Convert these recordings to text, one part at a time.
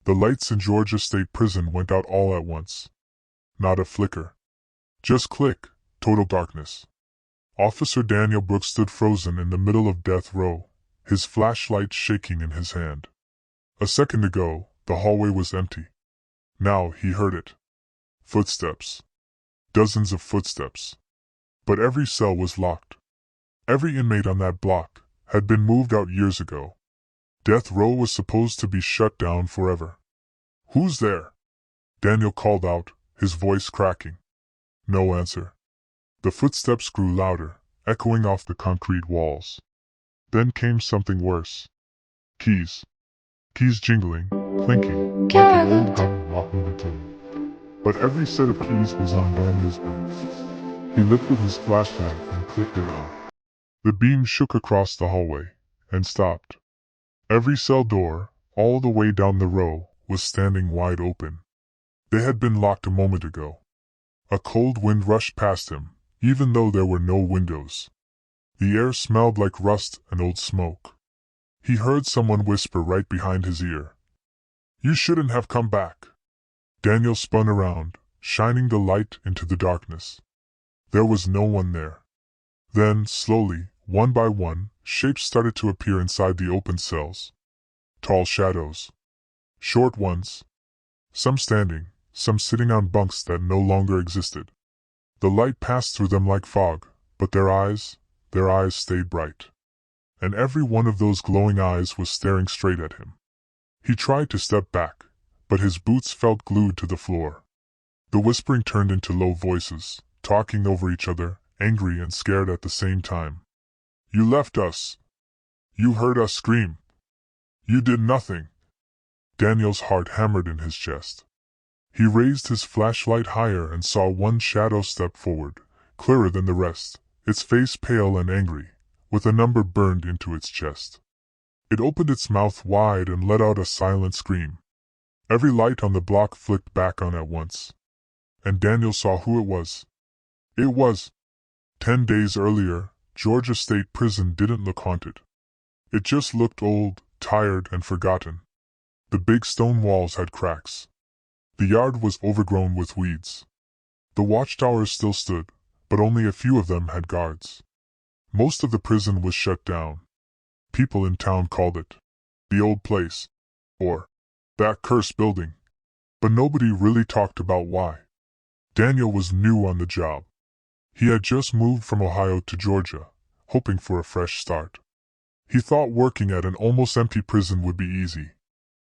The lights in Georgia State Prison went out all at once. Not a flicker. Just click, total darkness. Officer Daniel Brooks stood frozen in the middle of death row, his flashlight shaking in his hand. A second ago, the hallway was empty. Now he heard it. Footsteps. Dozens of footsteps. But every cell was locked. Every inmate on that block had been moved out years ago. Death row was supposed to be shut down forever. "Who's there?" Daniel called out, his voice cracking. No answer. The footsteps grew louder, echoing off the concrete walls. Then came something worse. Keys. Keys jingling, clinking, like an old gun locking the door. But every set of keys was on Daniel's back. He lifted his flashlight and clicked it on. The beam shook across the hallway, and stopped. Every cell door, all the way down the row, was standing wide open. They had been locked a moment ago. A cold wind rushed past him, even though there were no windows. The air smelled like rust and old smoke. He heard someone whisper right behind his ear. "You shouldn't have come back." Daniel spun around, shining the light into the darkness. There was no one there. Then, slowly, one by one, shapes started to appear inside the open cells. Tall shadows. Short ones. Some standing, some sitting on bunks that no longer existed. The light passed through them like fog, but their eyes stayed bright. And every one of those glowing eyes was staring straight at him. He tried to step back, but his boots felt glued to the floor. The whispering turned into low voices, talking over each other, angry and scared at the same time. "You left us. You heard us scream. You did nothing." Daniel's heart hammered in his chest. He raised his flashlight higher and saw one shadow step forward, clearer than the rest, its face pale and angry, with a number burned into its chest. It opened its mouth wide and let out a silent scream. Every light on the block flicked back on at once. And Daniel saw who it was. It was 10 days earlier, Georgia State Prison didn't look haunted. It just looked old, tired, and forgotten. The big stone walls had cracks. The yard was overgrown with weeds. The watchtowers still stood, but only a few of them had guards. Most of the prison was shut down. People in town called it the old place, or that cursed building. But nobody really talked about why. Daniel was new on the job. He had just moved from Ohio to Georgia, hoping for a fresh start. He thought working at an almost empty prison would be easy.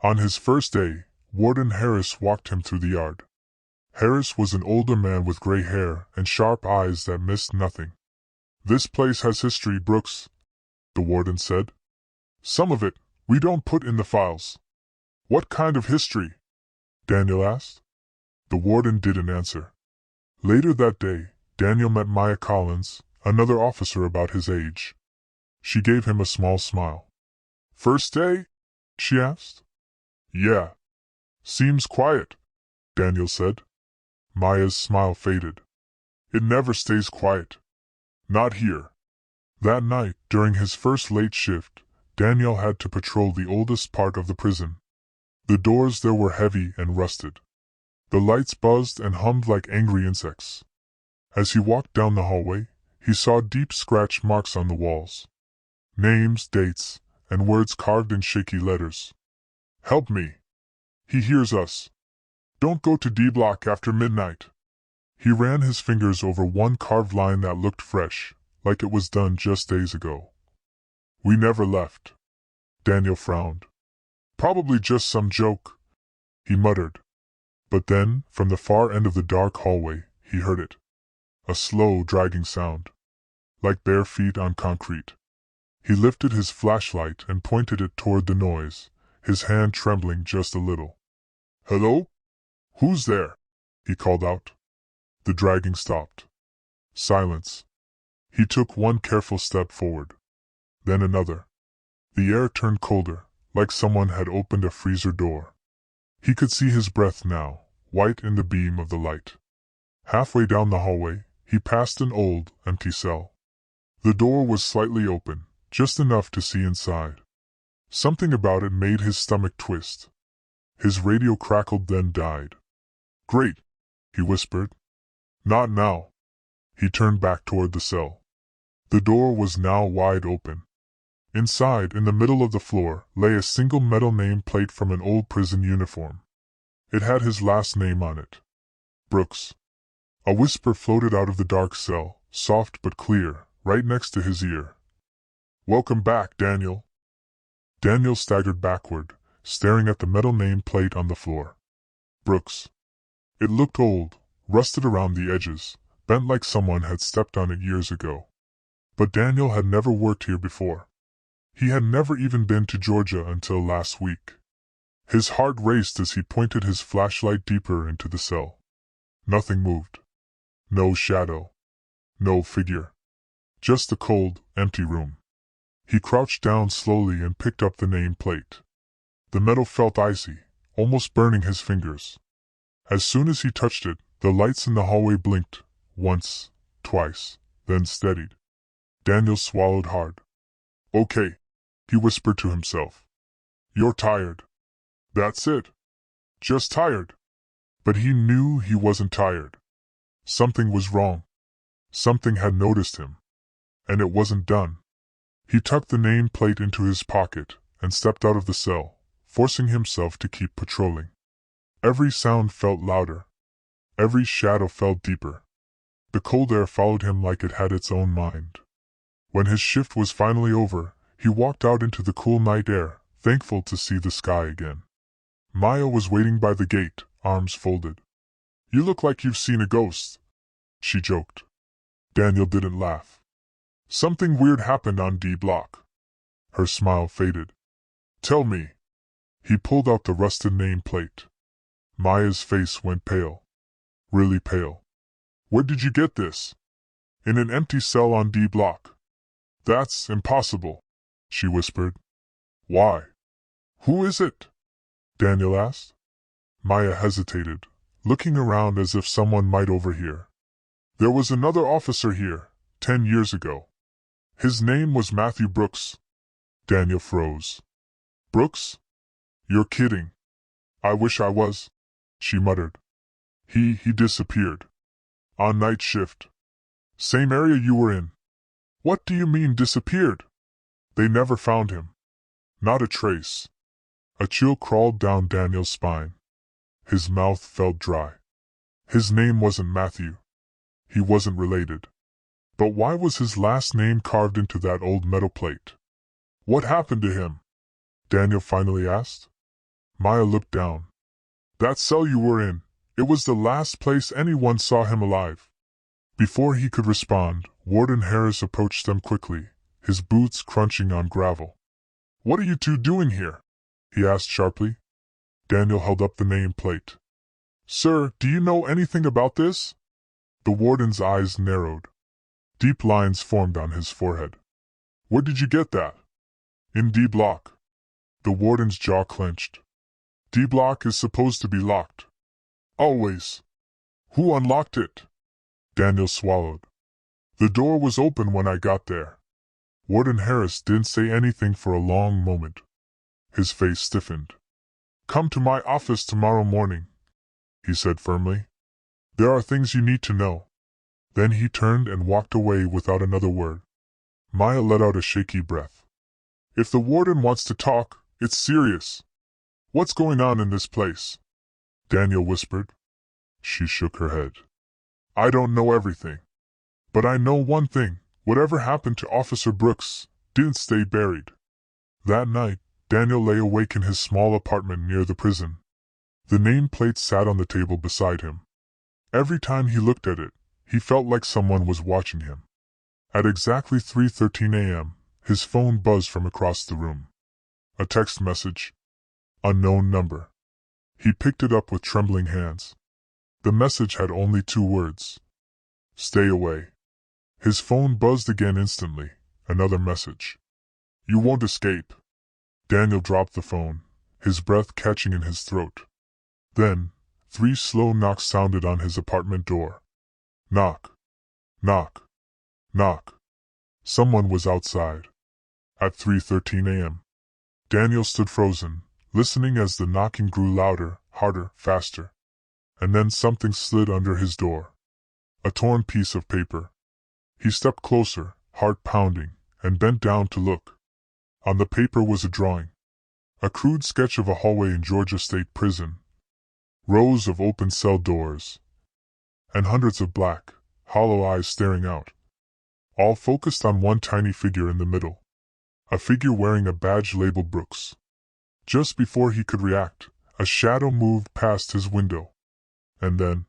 On his first day, Warden Harris walked him through the yard. Harris was an older man with gray hair and sharp eyes that missed nothing. "This place has history, Brooks," the warden said. "Some of it we don't put in the files." "What kind of history?" Daniel asked. The warden didn't answer. Later that day, Daniel met Maya Collins, another officer about his age. She gave him a small smile. "First day?" she asked. "Yeah. Seems quiet," Daniel said. Maya's smile faded. "It never stays quiet. Not here." That night, during his first late shift, Daniel had to patrol the oldest part of the prison. The doors there were heavy and rusted. The lights buzzed and hummed like angry insects. As he walked down the hallway, he saw deep scratch marks on the walls. Names, dates, and words carved in shaky letters. "Help me. He hears us. Don't go to D Block after midnight." He ran his fingers over one carved line that looked fresh, like it was done just days ago. "We never left." Daniel frowned. "Probably just some joke," he muttered. But then, from the far end of the dark hallway, he heard it. A slow, dragging sound. Like bare feet on concrete. He lifted his flashlight and pointed it toward the noise, his hand trembling just a little. "Hello? Who's there?" he called out. The dragging stopped. Silence. He took one careful step forward. Then another. The air turned colder, like someone had opened a freezer door. He could see his breath now, white in the beam of the light. Halfway down the hallway, he passed an old, empty cell. The door was slightly open, just enough to see inside. Something about it made his stomach twist. His radio crackled, then died. "Great," he whispered. "Not now." He turned back toward the cell. The door was now wide open. Inside, in the middle of the floor, lay a single metal name plate from an old prison uniform. It had his last name on it. Brooks. A whisper floated out of the dark cell, soft but clear, right next to his ear. "Welcome back, Daniel." Daniel staggered backward, staring at the metal name plate on the floor. Brooks. It looked old, rusted around the edges, bent like someone had stepped on it years ago. But Daniel had never worked here before. He had never even been to Georgia until last week. His heart raced as he pointed his flashlight deeper into the cell. Nothing moved. No shadow. No figure. Just a cold, empty room. He crouched down slowly and picked up the name plate. The metal felt icy, almost burning his fingers. As soon as he touched it, the lights in the hallway blinked, once, twice, then steadied. Daniel swallowed hard. "Okay," he whispered to himself. "You're tired. That's it. Just tired." But he knew he wasn't tired. Something was wrong. Something had noticed him. And it wasn't done. He tucked the name plate into his pocket and stepped out of the cell, forcing himself to keep patrolling. Every sound felt louder. Every shadow felt deeper. The cold air followed him like it had its own mind. When his shift was finally over, he walked out into the cool night air, thankful to see the sky again. Maya was waiting by the gate, arms folded. "You look like you've seen a ghost," she joked. Daniel didn't laugh. "Something weird happened on D Block." Her smile faded. "Tell me." He pulled out the rusted name plate. Maya's face went pale. Really pale. "Where did you get this?" "In an empty cell on D Block." "That's impossible," she whispered. "Why?" "Who is it?" Daniel asked. Maya hesitated, looking around as if someone might overhear. "There was another officer here, 10 years ago. His name was Matthew Brooks." Daniel froze. "Brooks? You're kidding." "I wish I was," she muttered. He disappeared. On night shift. Same area you were in." "What do you mean disappeared?" "They never found him. Not a trace." A chill crawled down Daniel's spine. His mouth felt dry. His name wasn't Matthew. He wasn't related. But why was his last name carved into that old metal plate? "What happened to him?" Daniel finally asked. Maya looked down. "That cell you were in, it was the last place anyone saw him alive." Before he could respond, Warden Harris approached them quickly, his boots crunching on gravel. "What are you two doing here?" he asked sharply. Daniel held up the name plate. "Sir, do you know anything about this?" The warden's eyes narrowed. Deep lines formed on his forehead. "Where did you get that?" "In D Block." The warden's jaw clenched. "D Block is supposed to be locked. Always." "Who unlocked it?" Daniel swallowed. "The door was open when I got there." Warden Harris didn't say anything for a long moment. His face stiffened. "Come to my office tomorrow morning," he said firmly. "There are things you need to know." Then he turned and walked away without another word. Maya let out a shaky breath. "If the warden wants to talk, it's serious. What's going on in this place?" Daniel whispered. She shook her head. "I don't know everything. But I know one thing, whatever happened to Officer Brooks didn't stay buried." That night, Daniel lay awake in his small apartment near the prison. The nameplate sat on the table beside him. Every time he looked at it, he felt like someone was watching him. At exactly 3:13 a.m., his phone buzzed from across the room. A text message. Unknown number. He picked it up with trembling hands. The message had only 2 words. "Stay away." His phone buzzed again instantly. Another message. "You won't escape." Daniel dropped the phone, his breath catching in his throat. Then, 3 slow knocks sounded on his apartment door. Knock. Knock. Knock. Someone was outside. At 3:13 a.m. Daniel stood frozen, listening as the knocking grew louder, harder, faster. And then something slid under his door. A torn piece of paper. He stepped closer, heart pounding, and bent down to look. On the paper was a drawing. A crude sketch of a hallway in Georgia State Prison. Rows of open cell doors. And hundreds of black, hollow eyes staring out. All focused on one tiny figure in the middle. A figure wearing a badge labeled Brooks. Just before he could react, a shadow moved past his window. And then,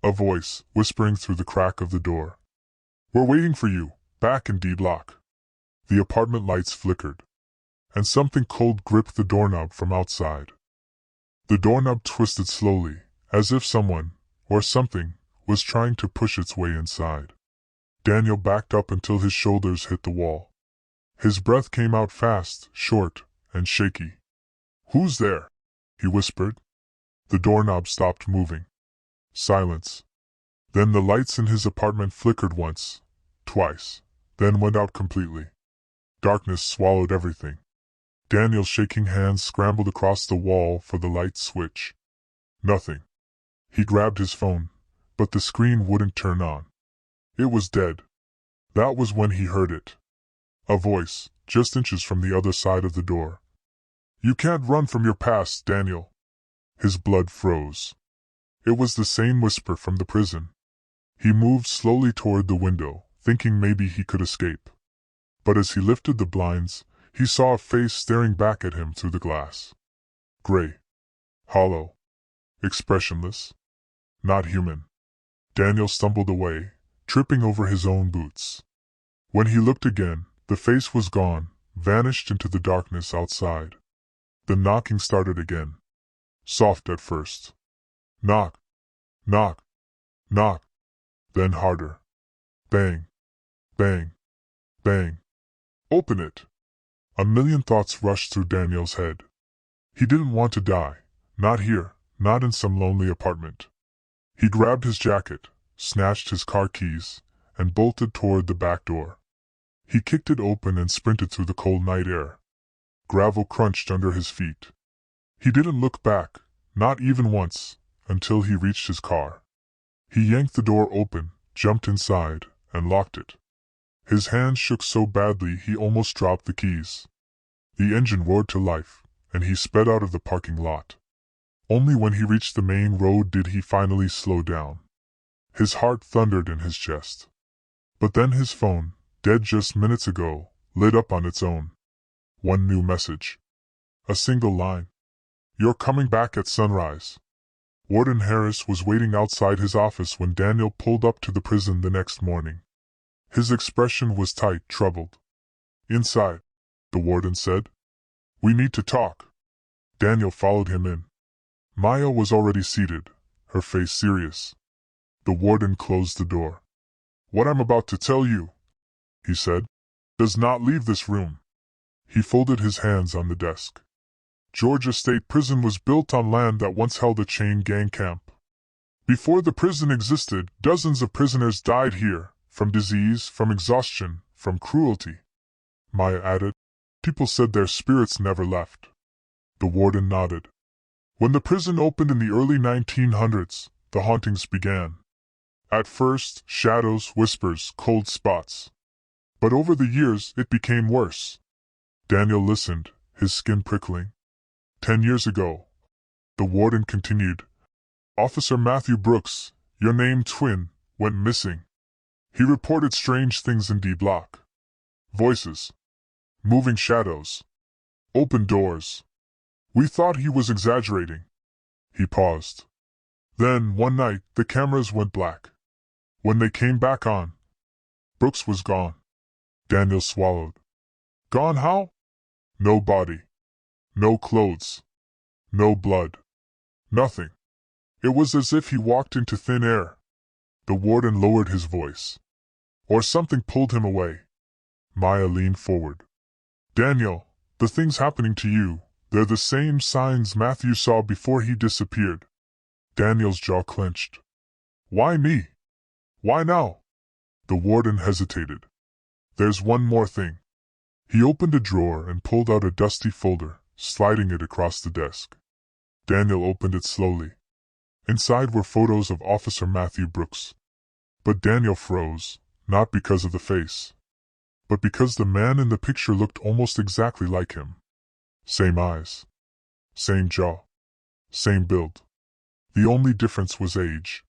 a voice, whispering through the crack of the door. "We're waiting for you, back in D block." The apartment lights flickered. And something cold gripped the doorknob from outside. The doorknob twisted slowly, as if someone, or something, was trying to push its way inside. Daniel backed up until his shoulders hit the wall. His breath came out fast, short, and shaky. "Who's there?" he whispered. The doorknob stopped moving. Silence. Then the lights in his apartment flickered once, twice, then went out completely. Darkness swallowed everything. Daniel's shaking hands scrambled across the wall for the light switch. Nothing. He grabbed his phone, but the screen wouldn't turn on. It was dead. That was when he heard it. A voice, just inches from the other side of the door. "You can't run from your past, Daniel." His blood froze. It was the same whisper from the prison. He moved slowly toward the window, thinking maybe he could escape. But as he lifted the blinds, he saw a face staring back at him through the glass. Gray. Hollow. Expressionless. Not human. Daniel stumbled away, tripping over his own boots. When he looked again, the face was gone, vanished into the darkness outside. The knocking started again. Soft at first. Knock. Knock. Knock. Then harder. Bang. Bang. Bang. "Open it." A million thoughts rushed through Daniel's head. He didn't want to die. Not here, not in some lonely apartment. He grabbed his jacket, snatched his car keys, and bolted toward the back door. He kicked it open and sprinted through the cold night air. Gravel crunched under his feet. He didn't look back, not even once, until he reached his car. He yanked the door open, jumped inside, and locked it. His hands shook so badly he almost dropped the keys. The engine roared to life, and he sped out of the parking lot. Only when he reached the main road did he finally slow down. His heart thundered in his chest. But then his phone, dead just minutes ago, lit up on its own. One new message. A single line. "You're coming back at sunrise." Warden Harris was waiting outside his office when Daniel pulled up to the prison the next morning. His expression was tight, troubled. "Inside," the warden said. "We need to talk." Daniel followed him in. Maya was already seated, her face serious. The warden closed the door. "What I'm about to tell you," he said, "does not leave this room." He folded his hands on the desk. Georgia State Prison was built on land that once held a chain gang camp. Before the prison existed, dozens of prisoners died here, from disease, from exhaustion, from cruelty. Maya added, "People said their spirits never left." The warden nodded. When the prison opened in the early 1900s, the hauntings began. At first, shadows, whispers, cold spots. But over the years, it became worse. Daniel listened, his skin prickling. 10 years ago, the warden continued, Officer Matthew Brooks, your named twin, went missing. He reported strange things in D Block. Voices. Moving shadows. Open doors. We thought he was exaggerating. He paused. Then, one night, the cameras went black. When they came back on, Brooks was gone. Daniel swallowed. Gone how? No body. No clothes. No blood. Nothing. It was as if he walked into thin air. The warden lowered his voice. Or something pulled him away. Maya leaned forward. Daniel, the things happening to you, they're the same signs Matthew saw before he disappeared. Daniel's jaw clenched. Why me? Why now? The warden hesitated. There's one more thing. He opened a drawer and pulled out a dusty folder, sliding it across the desk. Daniel opened it slowly. Inside were photos of Officer Matthew Brooks. But Daniel froze, not because of the face, but because the man in the picture looked almost exactly like him. Same eyes, same jaw, same build. The only difference was age.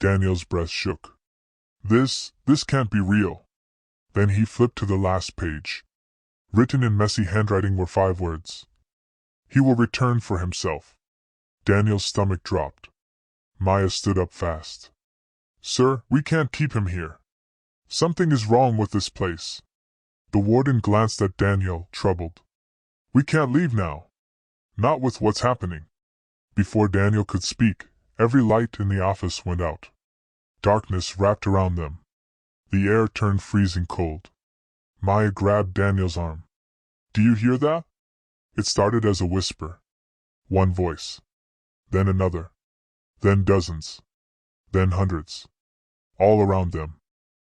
Daniel's breath shook. This can't be real. Then he flipped to the last page. Written in messy handwriting were 5 words. He will return for himself. Daniel's stomach dropped. Maya stood up fast. Sir, we can't keep him here. Something is wrong with this place. The warden glanced at Daniel, troubled. We can't leave now. Not with what's happening. Before Daniel could speak, every light in the office went out. Darkness wrapped around them. The air turned freezing cold. Maya grabbed Daniel's arm. Do you hear that? It started as a whisper. One voice. Then another. Then dozens. Then hundreds. All around them.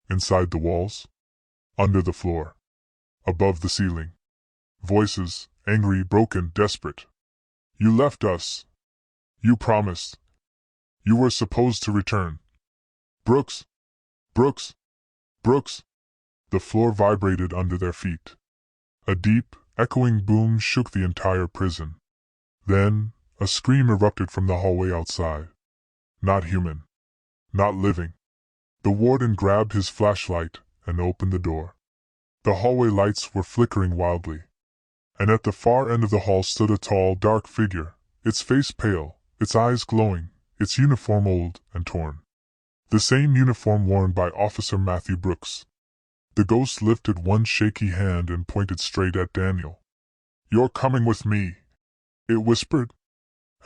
Inside the walls. Under the floor. Above the ceiling. Voices, angry, broken, desperate. You left us. You promised. You were supposed to return. Brooks. Brooks. Brooks. The floor vibrated under their feet. A deep, echoing boom shook the entire prison. Then, a scream erupted from the hallway outside. Not human. Not living. The warden grabbed his flashlight and opened the door. The hallway lights were flickering wildly. And at the far end of the hall stood a tall, dark figure, its face pale, its eyes glowing, its uniform old and torn. The same uniform worn by Officer Matthew Brooks. The ghost lifted one shaky hand and pointed straight at Daniel. You're coming with me, it whispered.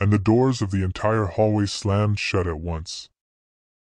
And the doors of the entire hallway slammed shut at once.